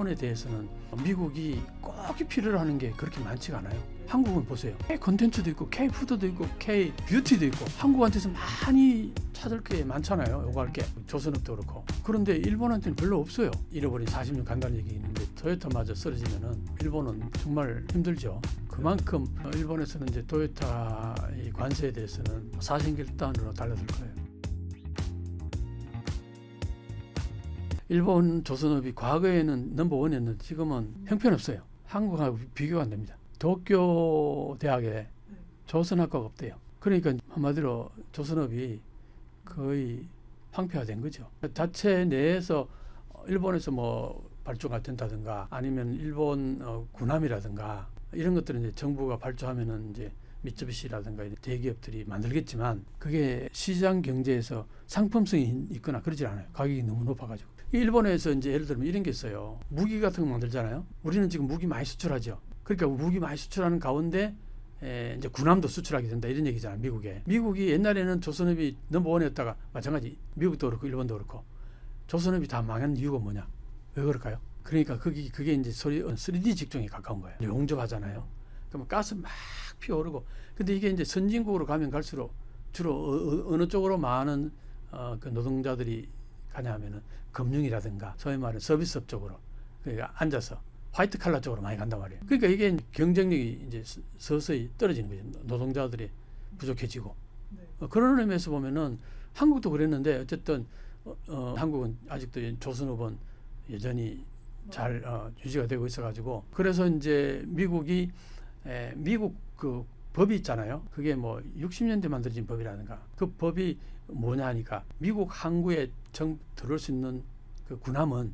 일본에 대해서는 미국이 꼭 필요로 하는 게 그렇게 많지가 않아요. 한국은 보세요. K 콘텐츠도 있고 K 푸드도 있고 K 뷰티도 있고 한국한테서 많이 찾을 게 많잖아요. 요구할 게 조선업도 그렇고. 그런데 일본한테는 별로 없어요. 잃어버린 40년 간다는 얘기 있는데 토요타마저 쓰러지면은 일본은 정말 힘들죠. 그만큼 일본에서는 이제 토요타 이 관세에 대해서는 사신결단으로 달라들 거예요. 일본 조선업이 과거에는 넘버원이었는데 지금은 형편없어요. 한국하고 비교가 안 됩니다. 도쿄 대학에 조선학과가 없대요. 그러니까 한마디로 조선업이 거의 황폐화된 거죠. 자체 내에서 일본에서 뭐 발주가 된다든가 아니면 일본 군함이라든가 이런 것들은 이제 정부가 발주하면은 이제 미쯔비시라든가 대기업들이 만들겠지만 그게 시장 경제에서 상품성이 있거나 그러질 않아요. 가격이 너무 높아가지고. 일본에서 이제 예를 들면 이런 게 있어요. 무기 같은 거 만들잖아요. 우리는 지금 무기 많이 수출하죠. 그러니까 무기 많이 수출하는 가운데 이제 군함도 수출하게 된다 이런 얘기잖아요. 미국에. 미국이 옛날에는 조선업이 넘버원이었다가 마찬가지 미국도 그렇고 일본도 그렇고 조선업이 다 망한 이유가 뭐냐? 왜 그럴까요? 그러니까 그게 이제 3D 직종에 가까운 거예요. 용접하잖아요. 그러면 가스 막 피어오르고. 근데 이게 이제 선진국으로 가면 갈수록 주로 어느 쪽으로 많은 그 노동자들이 가냐 하면은 금융이라든가 소위 말하는 서비스업 쪽으로 그러니까 앉아서 화이트 칼라 쪽으로 많이 간단 말이에요. 그러니까 이게 경쟁력이 이제 서서히 떨어지는 거죠. 노동자들이 부족해지고. 그런 의미에서 보면은 한국도 그랬는데 어쨌든 한국은 아직도 조선업은 여전히 잘 유지가 되고 있어가지고 그래서 이제 미국이 미국 그 법이 있잖아요. 그게 뭐 60년대 만들어진 법이라든가 그 법이 뭐냐 하니까 미국 항구에 들어올 수 있는 그 군함은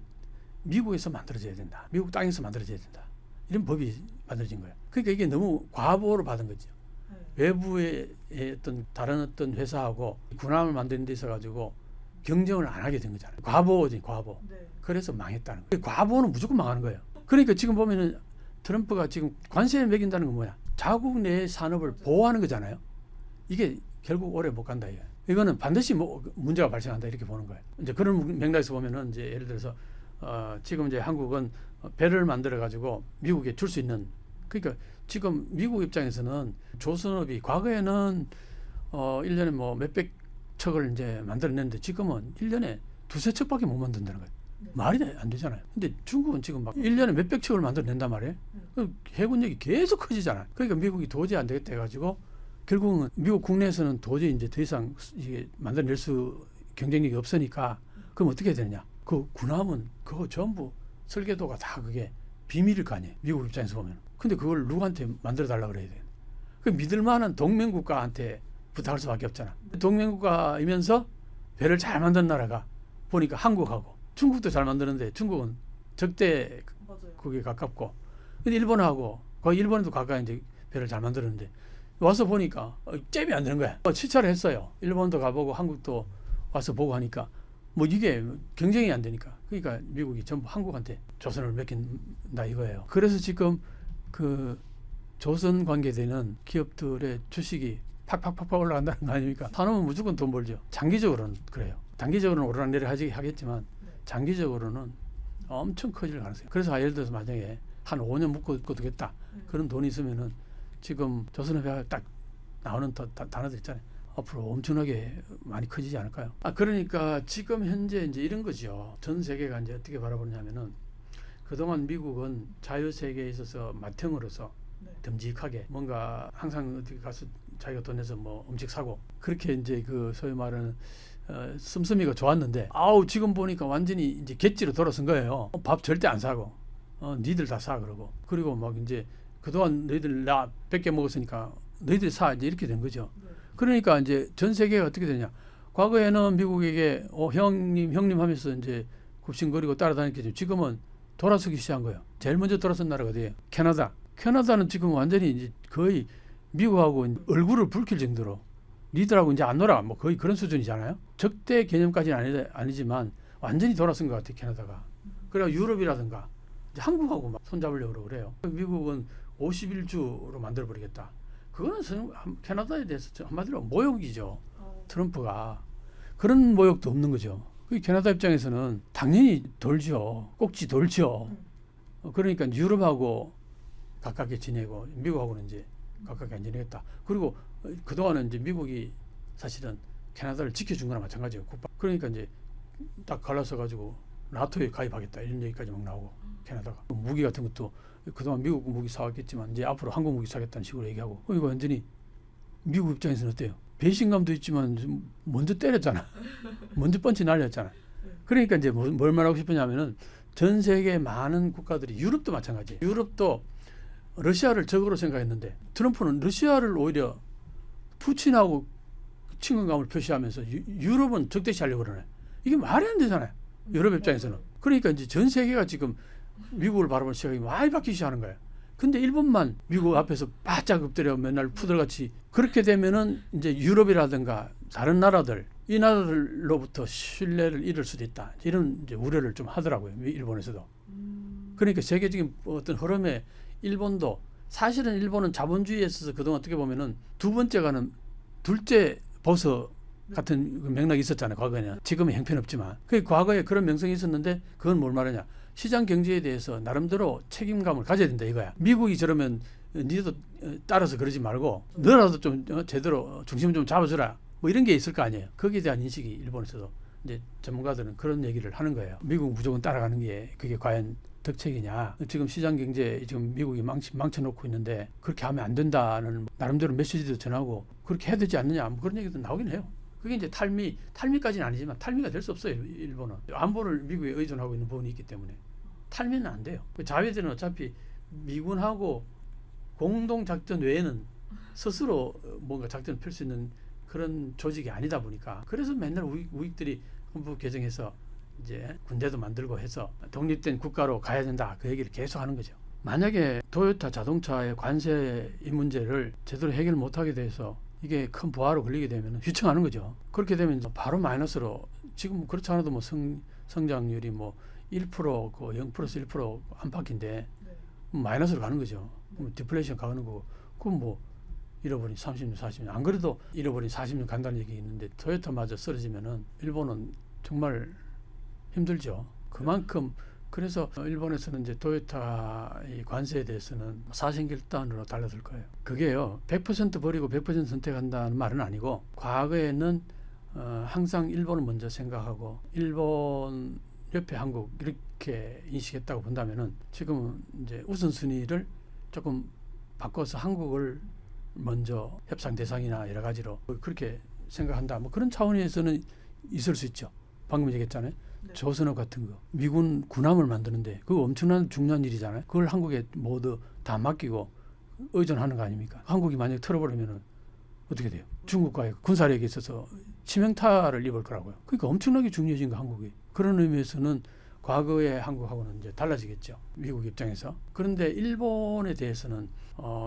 미국에서 만들어져야 된다. 미국 땅에서 만들어져야 된다. 이런 법이 만들어진 거예요. 그러니까 이게 너무 과보를 받은 거죠. 외부의 다른 어떤 회사하고 군함을 만드는 데 있어가지고 경쟁을 안 하게 된 거잖아요. 과보지 과보. 네. 그래서 망했다는 거예요. 과보는 무조건 망하는 거예요. 그러니까 지금 보면은 트럼프가 지금 관세를 매긴다는 건 뭐야? 자국 내 산업을 보호하는 거잖아요. 이게 결국 오래 못 간다 이거예요. 이거는 반드시 뭐 문제가 발생한다 이렇게 보는 거예요. 이제 그런 맥락에서 보면은 이제 예를 들어서 지금 이제 한국은 배를 만들어 가지고 미국에 줄 수 있는 그러니까 지금 미국 입장에서는 조선업이 과거에는 1년에 뭐 몇백 척을 이제 만들어냈는데 지금은 1년에 두세 척밖에 못 만든다는 거예요. 네. 말이 안 되잖아요. 근데 중국은 지금 막 1년에 몇백 척을 만들어낸단 말이에요. 해군력이 계속 커지잖아요. 그러니까 미국이 도저히 안 되겠다 해가지고 결국은 미국 국내에서는 도저히 이제 더 이상 이게 만들어낼 수 경쟁력이 없으니까 그럼 어떻게 해야 되느냐. 그 군함은 그거 전부 설계도가 다 그게 비밀일 거 아니에요. 미국 입장에서 보면. 근데 그걸 누구한테 만들어 달라 그래야 돼요. 그 믿을 만한 동맹국가한테 부탁할 수밖에 없잖아. 동맹국가이면서 배를 잘 만든 나라가 보니까 한국하고 중국도 잘 만드는데 중국은 적대 그게 가깝고 근데 일본하고 거의 일본에도 가까이 이제 배를 잘 만드는데 와서 보니까 잽이 안 되는 거야. 시찰을 했어요. 일본도 가보고 한국도 와서 보고 하니까 뭐 이게 경쟁이 안 되니까 그러니까 미국이 전부 한국한테 조선을 맡긴다 이거예요. 그래서 지금 그 조선 관계되는 기업들의 주식이 팍팍팍팍 올라간다는 거 아닙니까? 산업은 무조건 돈 벌죠. 장기적으로는 그래요. 단기적으로는 오르락내리락 하겠지만 장기적으로는 엄청 커질 가능성이. 그래서 예를 들어서 만약에 한 5년 묵고 두겠다. 그런 돈이 있으면은 지금 조선업에 딱 나오는 단어들 있잖아요. 앞으로 엄청나게 많이 커지지 않을까요? 그러니까 지금 현재 이제 이런 거죠. 전 세계가 이제 어떻게 바라보냐면은 그동안 미국은 자유세계에 있어서 맏형으로서 듬직하게 뭔가 항상 어디 가서 자기가 돈 내서 뭐 음식 사고 그렇게 이제 그 소위 말하는 씀씀이가 좋았는데 지금 보니까 완전히 이제 갯지로 돌아선 거예요. 밥 절대 안 사고 니들 다 사 그러고 그리고 막 이제 그동안 너희들 나 100개 먹었으니까 너희들 사 이제 이렇게 된 거죠. 그러니까 이제 전 세계가 어떻게 되냐. 과거에는 미국에게 형님 하면서 이제 굽신거리고 따라다녔겠죠. 지금은 돌아서기 시작한 거예요. 제일 먼저 돌아선 나라가 어디예요? 캐나다. 캐나다는 지금 완전히 이제 거의 미국하고 얼굴을 붉힐 정도로 니들하고 이제 안 놀아 뭐 거의 그런 수준이잖아요. 적대 개념까지는 아니지만 완전히 돌아선 것 같아요. 캐나다가. 그리고 유럽이라든가 이제 한국하고 막 손잡으려고 그래요. 미국은 51주로 만들어버리겠다. 그거는 캐나다에 대해서 한마디로 모욕이죠. 트럼프가. 그런 모욕도 없는 거죠. 캐나다 입장에서는 당연히 돌죠. 꼭지 돌죠. 그러니까 유럽하고 가깝게 지내고 미국하고는 이제 가깝게 안 지내겠다. 그리고 그동안은 이제 미국이 사실은 캐나다를 지켜준 거나 마찬가지예요. 그러니까 이제 딱 갈라서 가지고 나토에 가입하겠다 이런 얘기까지 막 나오고 캐나다가 무기 같은 것도 그동안 미국 무기 사왔겠지만 이제 앞으로 한국 무기 사겠다는 식으로 얘기하고 이거 완전히 미국 입장에서는 어때요? 배신감도 있지만 먼저 때렸잖아. 먼저 펀치 날렸잖아. 그러니까 이제 뭘 말하고 싶으냐면은 전 세계 많은 국가들이 유럽도 마찬가지예요. 유럽도 러시아를 적으로 생각했는데 트럼프는 러시아를 오히려 푸틴하고 친근감을 표시하면서 유럽은 적대시하려고 그러네. 이게 말이 안 되잖아요. 유럽 입장에서는. 그러니까 이제 전 세계가 지금 미국을 바라보는 시각이 많이 바뀌기 시작하는 거예요. 근데 일본만 미국 앞에서 바짝 엎드려 맨날 푸들같이 그렇게 되면은 이제 유럽이라든가 다른 나라들 이 나라들로부터 신뢰를 잃을 수도 있다. 이런 이제 우려를 좀 하더라고요. 일본에서도. 그러니까 세계적인 어떤 흐름에 일본도 사실은 일본은 자본주의에 있어서 그동안 어떻게 보면은 두 번째 가는 둘째 버서 같은 맥락이 있었잖아요. 과거에는. 지금은 형편없지만. 그 과거에 그런 명성이 있었는데 그건 뭘 말하냐. 시장 경제에 대해서 나름대로 책임감을 가져야 된다 이거야. 미국이 저러면 니도 따라서 그러지 말고 너라도 좀 제대로 중심을 좀 잡아주라. 뭐 이런 게 있을 거 아니에요. 거기에 대한 인식이 일본에서도 이제 전문가들은 그런 얘기를 하는 거예요. 미국 무조건 따라가는 게 그게 과연 덕책이냐. 지금 시장 경제 지금 미국이 망쳐놓고 있는데 그렇게 하면 안 된다는 나름대로 메시지도 전하고 그렇게 해야 되지 않느냐. 뭐 그런 얘기도 나오긴 해요. 그게 이제 탈미까지는 아니지만 탈미가 될 수 없어요. 일본은 안보를 미국에 의존하고 있는 부분이 있기 때문에 탈미는 안 돼요. 자위대는 어차피 미군하고 공동 작전 외에는 스스로 뭔가 작전을 펼 수 있는 그런 조직이 아니다 보니까 그래서 맨날 우익들이 헌법 개정해서 이제 군대도 만들고 해서 독립된 국가로 가야 된다 그 얘기를 계속 하는 거죠. 만약에 토요타 자동차의 관세 이 문제를 제대로 해결 못하게 돼서 이게 큰 부하로 걸리게 되면 휘청하는 거죠. 그렇게 되면 바로 마이너스로 지금 그렇지 않아도 뭐 성장률이 뭐 1%, 그 0 플러스 1% 안팎인데 마이너스로 가는 거죠. 디플레이션 가는 거고 그럼 뭐 잃어버린 30년, 40년 안 그래도 잃어버린 40년 간다는 얘기 있는데 토요타마저 쓰러지면은 일본은 정말 힘들죠. 그만큼 그래서 일본에서는 이제 토요타 이 관세에 대해서는 사생결단으로 달라들 거예요. 그게요 100% 버리고 100% 선택한다는 말은 아니고 과거에는 항상 일본을 먼저 생각하고 일본 옆에 한국 이렇게 인식했다고 본다면은 지금은 이제 우선순위를 조금 바꿔서 한국을 먼저 협상 대상이나 여러 가지로 그렇게 생각한다. 뭐 그런 차원에서는 있을 수 있죠. 방금 얘기했잖아요. 조선업 같은 거 미군 군함을 만드는데 그거 엄청난 중요한 일이잖아요. 그걸 한국에 모두 다 맡기고 의존하는 거 아닙니까? 한국이 만약에 털어버리면 어떻게 돼요? 중국과의 군사력에 있어서 치명타를 입을 거라고요. 그러니까 엄청나게 중요해진 거 한국이. 그런 의미에서는 과거의 한국하고는 이제 달라지겠죠. 미국 입장에서. 그런데 일본에 대해서는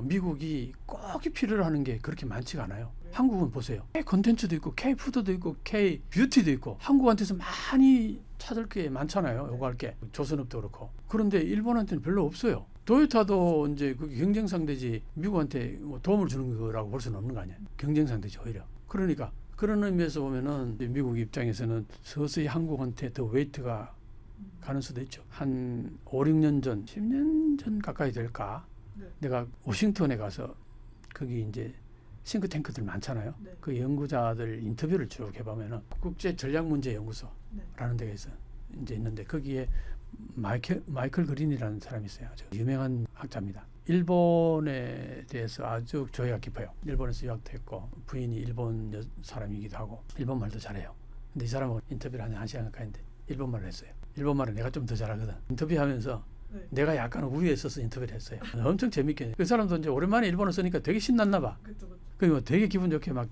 미국이 꼭 필요로 하는 게 그렇게 많지가 않아요. 한국은 보세요. K 콘텐츠도 있고 K 푸드도 있고 K 뷰티도 있고 한국한테서 많이 찾을 게 많잖아요. 요구할 게. 조선업도 그렇고. 그런데 일본한테는 별로 없어요. 토요타도 이제 그게 경쟁 상대지 미국한테 뭐 도움을 주는 거라고 볼 수는 없는 거 아니에요. 경쟁 상대지 오히려. 그러니까 그런 의미에서 보면은 미국 입장에서는 서서히 한국한테 더 웨이트가 가는 수도 있죠. 한 5, 6년 전, 10년 전 가까이 될까? 내가 워싱턴에 가서 거기 이제 싱크탱크들 많잖아요. 그 연구자들 인터뷰를 쭉 해보면은 국제 전략 문제 연구소라는 데가 이제 있는데 거기에 마이클 그린이라는 사람이 있어요. 아주 유명한 학자입니다. 일본에 대해서 아주 조예가 깊어요. 일본에서 유학도 했고 부인이 일본 사람이기도 하고 일본 말도 잘해요. 근데 이 사람하고 인터뷰를 한 1시간 가까이 했는데 일본 말을 했어요. 일본 말은 내가 좀 더 잘하거든. 인터뷰하면서 내가 약간 우위에 있어서 인터뷰를 했어요. 엄청 재밌게. 그 사람도 이제 오랜만에 일본어 쓰니까 되게 신났나 봐. 그리고 되게 기분 좋게 막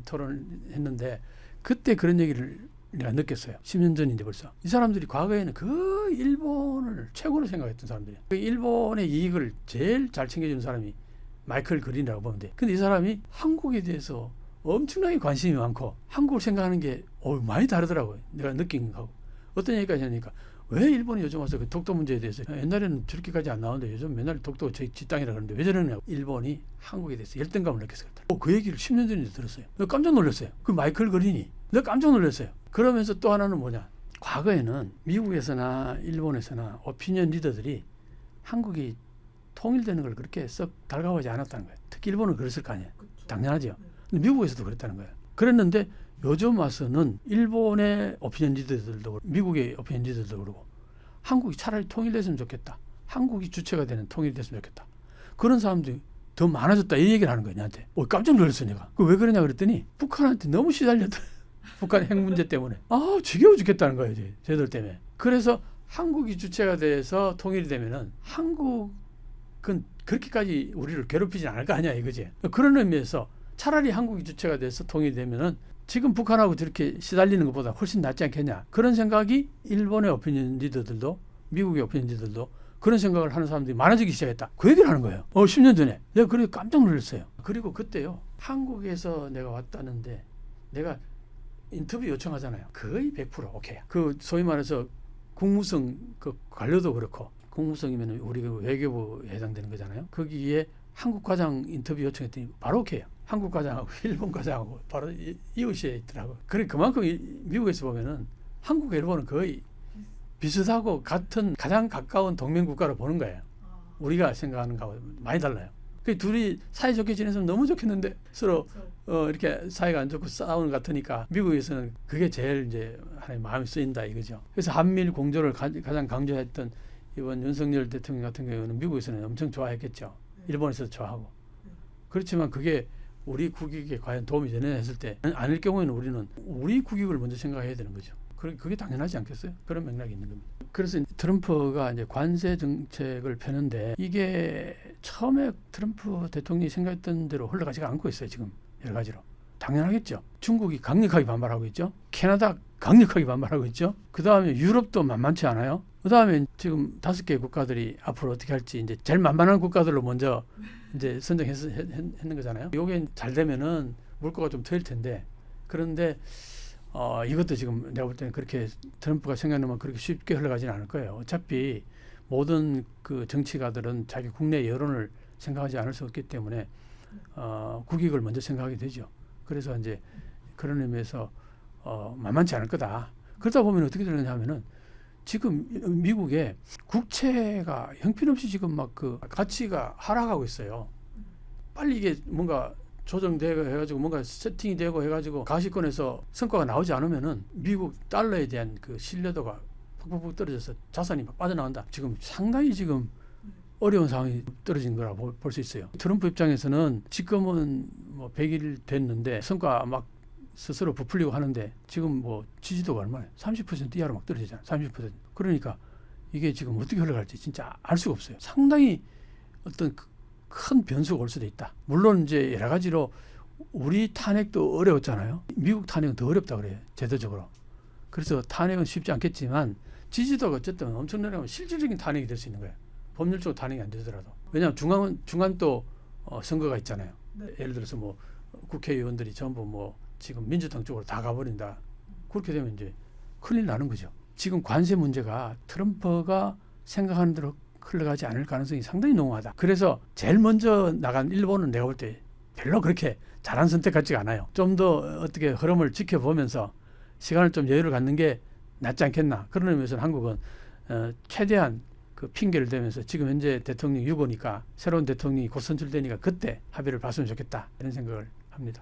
토론을 했는데 그때 그런 얘기를 내가 느꼈어요. 10년 전인데 벌써. 이 사람들이 과거에는 그 일본을 최고로 생각했던 사람들이에요. 그 일본의 이익을 제일 잘 챙겨주는 사람이 마이클 그린이라고 보면 돼. 근데 이 사람이 한국에 대해서 엄청나게 관심이 많고 한국을 생각하는 게 많이 다르더라고요. 내가 느낀 거하고. 어떤 얘기까지 하니까 왜 일본이 요즘 와서 그 독도 문제에 대해서 옛날에는 저렇게까지 안 나오는데 요즘 맨날 독도 지 땅이라 그러는데 왜 저러냐. 일본이 한국에 대해서 열등감을 느꼈어요. 그 얘기를 10년 전에 들었어요. 내가 깜짝 놀랐어요. 그 마이클 그린이. 내가 깜짝 놀랐어요. 그러면서 또 하나는 뭐냐. 과거에는 미국에서나 일본에서나 오피니언 리더들이 한국이 통일되는 걸 그렇게 썩 달가워하지 않았다는 거예요. 특히 일본은 그랬을 거 아니에요. 당연하죠. 근데 미국에서도 그랬다는 거예요. 그랬는데 요즘 와서는 일본의 오피니언 리더들도 미국의 오피니언 리더들도 그러고 한국이 차라리 통일됐으면 좋겠다. 한국이 주체가 되는 통일이 됐으면 좋겠다. 그런 사람들이 더 많아졌다 이 얘기를 하는 거예요. 나한테. 깜짝 놀랐어 내가. 왜 그러냐 그랬더니 북한한테 너무 시달렸다. 북한 핵 문제 때문에. 지겨워 죽겠다는 거예요. 쟤들 때문에. 그래서 한국이 주체가 돼서 통일이 되면은 한국은 그렇게까지 우리를 괴롭히지 않을 거 아니야 이거지. 그런 의미에서 차라리 한국이 주체가 돼서 통일이 되면은 지금 북한하고 저렇게 시달리는 것보다 훨씬 낫지 않겠냐. 그런 생각이 일본의 오피니언 리더들도 미국의 오피니언 리더들도 그런 생각을 하는 사람들이 많아지기 시작했다. 그 얘기를 하는 거예요. 10년 전에. 내가 그래서 깜짝 놀랐어요. 그리고 그때요. 한국에서 내가 왔다는데 내가 인터뷰 요청하잖아요. 거의 100% 오케이. 그 소위 말해서 국무성 그 관료도 그렇고 국무성이면 우리 그 외교부에 해당되는 거잖아요. 거기에 한국 과장 인터뷰 요청했더니 바로 오케이요. 한국 과장하고 일본 과장하고 바로 이웃에 있더라고. 그래 그만큼 미국에서 보면은 한국과 일본은 거의 비슷하고 같은 가장 가까운 동맹 국가로 보는 거예요. 우리가 생각하는 거하고 많이 달라요. 그 둘이 사이좋게 지내서 너무 좋겠는데 서로 이렇게 사이가 안 좋고 싸우는 것 같으니까 미국에서는 그게 제일 이제 하나의 마음이 쓰인다 이거죠. 그래서 한미일 공조를 가장 강조했던 이번 윤석열 대통령 같은 경우는 미국에서는 엄청 좋아했겠죠. 일본에서도 좋아하고. 그렇지만 그게 우리 국익에 과연 도움이 되느냐 했을 때 아닐 경우에는 우리는 우리 국익을 먼저 생각해야 되는 거죠. 그게 당연하지 않겠어요? 그런 맥락이 있는 겁니다. 그래서 트럼프가 이제 관세 정책을 펴는데 이게 처음에 트럼프 대통령이 생각했던 대로 흘러가지가 않고 있어요. 지금 여러 가지로. 당연하겠죠. 중국이 강력하게 반발하고 있죠. 캐나다 강력하게 반발하고 있죠. 그 다음에 유럽도 만만치 않아요. 그 다음에 지금 5개 국가들이 앞으로 어떻게 할지 이제 제일 만만한 국가들로 먼저 이제 선정했는 거잖아요. 이게 잘 되면은 물꼬가 좀 트일 텐데 그런데 이것도 지금 내가 볼 때는 그렇게 트럼프가 생각하면 그렇게 쉽게 흘러가지는 않을 거예요. 어차피 모든 그 정치가들은 자기 국내 여론을 생각하지 않을 수 없기 때문에 국익을 먼저 생각하게 되죠. 그래서 이제 그런 의미에서 만만치 않을 거다. 그러다 보면 어떻게 되느냐 하면은 지금 미국의 국채가 형편없이 지금 막 그 가치가 하락하고 있어요. 빨리 이게 뭔가 조정되고 해가지고 뭔가 세팅이 되고 해가지고 가시권에서 성과가 나오지 않으면은 미국 달러에 대한 그 신뢰도가 푹푹 떨어져서 자산이 막 빠져나간다. 지금 상당히 지금 어려운 상황이 떨어진 거라고 볼 수 있어요. 트럼프 입장에서는 지금은 뭐 100일 됐는데 성과 막 스스로 부풀리고 하는데 지금 뭐 지지도가 얼마예요? 30% 이하로 막 떨어지잖아요. 30%. 그러니까 이게 지금 어떻게 흘러갈지 진짜 알 수가 없어요. 상당히 어떤 큰 변수가 올 수도 있다. 물론 이제 여러 가지로 우리 탄핵도 어려웠잖아요. 미국 탄핵은 더 어렵다 그래요. 제도적으로. 그래서 탄핵은 쉽지 않겠지만 지지도가 어쨌든 엄청나게 실질적인 탄핵이 될 수 있는 거예요. 법률적으로 탄핵이 안 되더라도. 왜냐하면 중간 또 선거가 있잖아요. 네. 예를 들어서 뭐 국회의원들이 전부 뭐 지금 민주당 쪽으로 다 가버린다. 그렇게 되면 이제 큰일 나는 거죠. 지금 관세 문제가 트럼프가 생각하는 대로 흘러가지 않을 가능성이 상당히 농후하다. 그래서 제일 먼저 나간 일본은 내가 볼 때 별로 그렇게 잘한 선택 같지가 않아요. 좀 더 어떻게 흐름을 지켜보면서 시간을 좀 여유를 갖는 게 낫지 않겠나. 그런 의미에서 한국은 최대한 그 핑계를 대면서 지금 현재 대통령 유고니까 새로운 대통령이 곧 선출되니까 그때 합의를 봤으면 좋겠다. 이런 생각을 합니다.